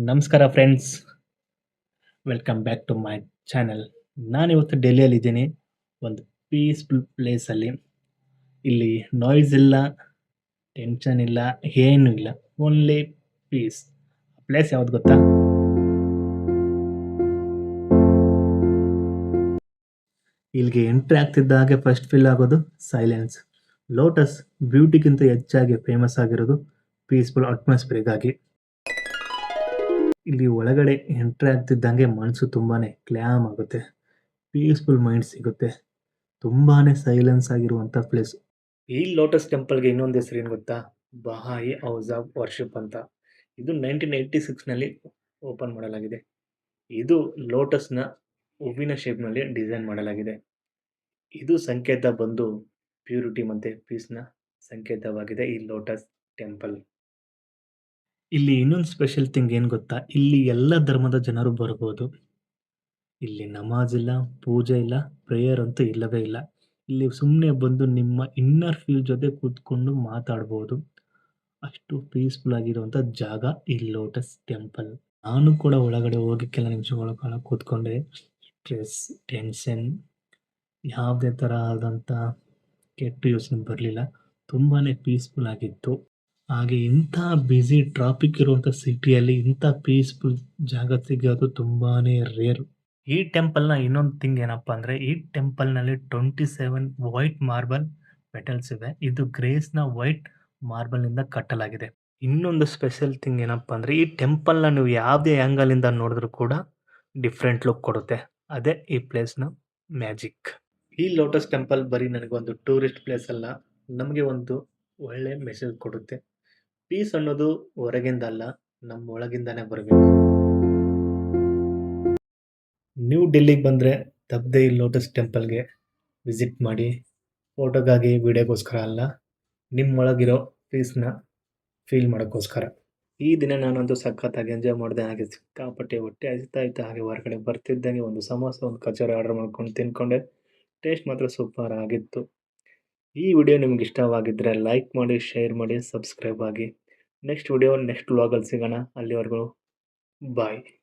ನಮಸ್ಕಾರ friends, welcome back to my channel. ನಾನಿವತ್ತು ಡೆಲ್ಲಿಯಲ್ಲಿದ್ದೀನಿ. ಒಂದು ಪೀಸ್‌ಫುಲ್ ಪ್ಲೇಸಲ್ಲಿ. ಇಲ್ಲಿ ನಾಯ್ಸ್ ಇಲ್ಲ, ಟೆನ್ಷನ್ ಇಲ್ಲ, ಏನೂ ಇಲ್ಲ. Only piece. ಪ್ಲೇಸ್ ಯಾವ್ದು ಗೊತ್ತಾ? ಇಲ್ಲಿಗೆ ಎಂಟ್ರಿ ಆಗ್ತಿದ್ದ ಹಾಗೆ ಫಸ್ಟ್ ಫೀಲ್ ಆಗೋದು ಸೈಲೆನ್ಸ್. ಲೋಟಸ್ ಬ್ಯೂಟಿಗಿಂತ ಹೆಚ್ಚಾಗಿ ಫೇಮಸ್ ಆಗಿರೋದು ಪೀಸ್‌ಫುಲ್ ಅಟ್ಮಾಸ್ಫಿಯರ್‌ಗಾಗಿ. ಇಲ್ಲಿ ಒಳಗಡೆ ಎಂಟ್ರಿ ಆಗ್ತಿದ್ದಂಗೆ ಮನಸ್ಸು ತುಂಬಾನೇ ಕ್ಲ್ಯಾಮ್ ಆಗುತ್ತೆ. ಪೀಸ್‌ಫುಲ್ ಮೈಂಡ್ ಸಿಗುತ್ತೆ. ತುಂಬಾನೇ ಸೈಲೆನ್ಸ್ ಆಗಿರುವಂಥ ಪ್ಲೇಸ್. ಈ ಲೋಟಸ್ ಟೆಂಪಲ್‌ಗೆ ಇನ್ನೊಂದು ಹೆಸರು ಏನು ಗೊತ್ತಾ? ಬಹಾಯಿ ಹೌಸ್ ಆಫ್ ವರ್ಷಿಪ್ ಅಂತ. ಇದು 1986ನಲ್ಲಿ ಓಪನ್ ಮಾಡಲಾಗಿದೆ. ಇದು ಲೋಟಸ್‌ನ ಹೂವಿನ ಶೇಪ್‌ನಲ್ಲಿ ಡಿಸೈನ್ ಮಾಡಲಾಗಿದೆ. ಇದು ಸಂಕೇತ ಬಂದು ಪ್ಯೂರಿಟಿ ಮತ್ತು ಪೀಸ್‌ನ ಸಂಕೇತವಾಗಿದೆ ಈ ಲೋಟಸ್ ಟೆಂಪಲ್. ಇಲ್ಲಿ ಇನ್ನೊಂದು ಸ್ಪೆಷಲ್ ಥಿಂಗ್ ಏನು ಗೊತ್ತಾ? ಇಲ್ಲಿ ಎಲ್ಲ ಧರ್ಮದ ಜನರು ಬರ್ಬೋದು. ಇಲ್ಲಿ ನಮಾಜ್ ಇಲ್ಲ, ಪೂಜೆ ಇಲ್ಲ, ಪ್ರೇಯರ್ ಅಂತೂ ಇಲ್ಲವೇ ಇಲ್ಲ. ಇಲ್ಲಿ ಸುಮ್ಮನೆ ಬಂದು ನಿಮ್ಮ ಇನ್ನರ್ ಫೀಲ್ ಜೊತೆ ಕೂತ್ಕೊಂಡು ಮಾತಾಡ್ಬೋದು. ಅಷ್ಟು ಪೀಸ್‌ಫುಲ್ ಆಗಿರುವಂಥ ಜಾಗ ಈ ಲೋಟಸ್ ಟೆಂಪಲ್. ನಾನು ಕೂಡ ಒಳಗಡೆ ಹೋಗಿ ಕೆಲ ನಿಮಿಷಗಳ ಕಾಲ ಕೂತ್ಕೊಂಡೆ. ಸ್ಟ್ರೆಸ್, ಟೆನ್ಷನ್ ಯಾವುದೇ ಥರ ಆದಂಥ ಕೆಟ್ಟ ಯೋಚನೆ ಬರಲಿಲ್ಲ. ತುಂಬಾನೇ ಪೀಸ್‌ಫುಲ್ ಆಗಿತ್ತು. ಹಾಗೆ ಇಂಥ ಬ್ಯುಸಿ ಟ್ರಾಫಿಕ್ ಇರುವಂಥ ಸಿಟಿಯಲ್ಲಿ ಇಂಥ ಪೀಸ್‌ಫುಲ್ ಜಾಗ ಸಿಗೋದು ತುಂಬಾನೇ ರೇರ್. ಈ ಟೆಂಪಲ್‌ನ ಇನ್ನೊಂದು ಥಿಂಗ್ ಏನಪ್ಪಾ ಅಂದ್ರೆ, ಈ ಟೆಂಪಲ್‌ನಲ್ಲಿ 27 ವೈಟ್ ಮಾರ್ಬಲ್ ಪೆಟಲ್ಸ್ ಇವೆ. ಇದು ಗ್ರೇಸ್‌ನ ವೈಟ್ ಮಾರ್ಬಲ್‌ನಿಂದ ಕಟ್ಟಲಾಗಿದೆ. ಇನ್ನೊಂದು ಸ್ಪೆಷಲ್ ಥಿಂಗ್ ಏನಪ್ಪಾ ಅಂದ್ರೆ, ಈ ಟೆಂಪಲ್‌ನ ನೀವು ಯಾವುದೇ ಆ್ಯಂಗಲಿಂದ ನೋಡಿದ್ರೂ ಕೂಡ ಡಿಫ್ರೆಂಟ್ ಲುಕ್ ಕೊಡುತ್ತೆ. ಅದೇ ಈ ಪ್ಲೇಸ್‌ನ ಮ್ಯಾಜಿಕ್. ಈ ಲೋಟಸ್ ಟೆಂಪಲ್ ಬರೀ ನನಗೊಂದು ಟೂರಿಸ್ಟ್ ಪ್ಲೇಸ್ ಅಲ್ಲ, ನಮಗೆ ಒಂದು ಒಳ್ಳೆ ಮೆಸೇಜ್ ಕೊಡುತ್ತೆ. ಪೀಸ್ ಅನ್ನೋದು ಹೊರಗಿಂದ ಅಲ್ಲ, ನಮ್ಮ ಒಳಗಿಂದಾನೇ ಬರಬೇಕು. ನೀವು ಡೆಲ್ಲಿಗೆ ಬಂದರೆ ತಪ್ಪದೆ ಈ ಲೋಟಸ್ ಟೆಂಪಲ್‌ಗೆ ವಿಸಿಟ್ ಮಾಡಿ. ಫೋಟೋಗಾಗಿ, ವಿಡಿಯೋಗೋಸ್ಕರ ಅಲ್ಲ, ನಿಮ್ಮೊಳಗಿರೋ ಪೀಸ್‌ನ ಫೀಲ್ ಮಾಡೋಕ್ಕೋಸ್ಕರ. ಈ ದಿನ ನಾನಂತೂ ಸಖತ್ತಾಗಿ ಎಂಜಾಯ್ ಮಾಡಿದೆ. ಹಾಗೆ ಸಿಕ್ಕಾಪಟ್ಟೆ ಹೊಟ್ಟೆ ಹಸಿತಾ ಇತ್ತು. ಹಾಗೆ ಹೊರಗಡೆ ಬರ್ತಿದ್ದಂಗೆ ಒಂದು ಸಮೋಸ, ಒಂದು ಕಚೋರಿ ಆರ್ಡರ್ ಮಾಡ್ಕೊಂಡು ತಿಂದ್ಕೊಂಡೆ. ಟೇಸ್ಟ್ ಮಾತ್ರ ಸೂಪರ್ ಆಗಿತ್ತು. ಈ ವಿಡಿಯೋ ನಿಮ್ಗೆ ಇಷ್ಟವಾಗಿದ್ದರೆ ಲೈಕ್ ಮಾಡಿ, ಶೇರ್ ಮಾಡಿ, ಸಬ್ಸ್ಕ್ರೈಬ್ ಆಗಿ. ನೆಕ್ಸ್ಟ್ ವಿಡಿಯೋ ನೆಕ್ಸ್ಟ್ ವ್ಲಾಗಲ್ಲಿ ಸಿಗೋಣ. ಅಲ್ಲಿವರೆಗೂ ಬಾಯ್.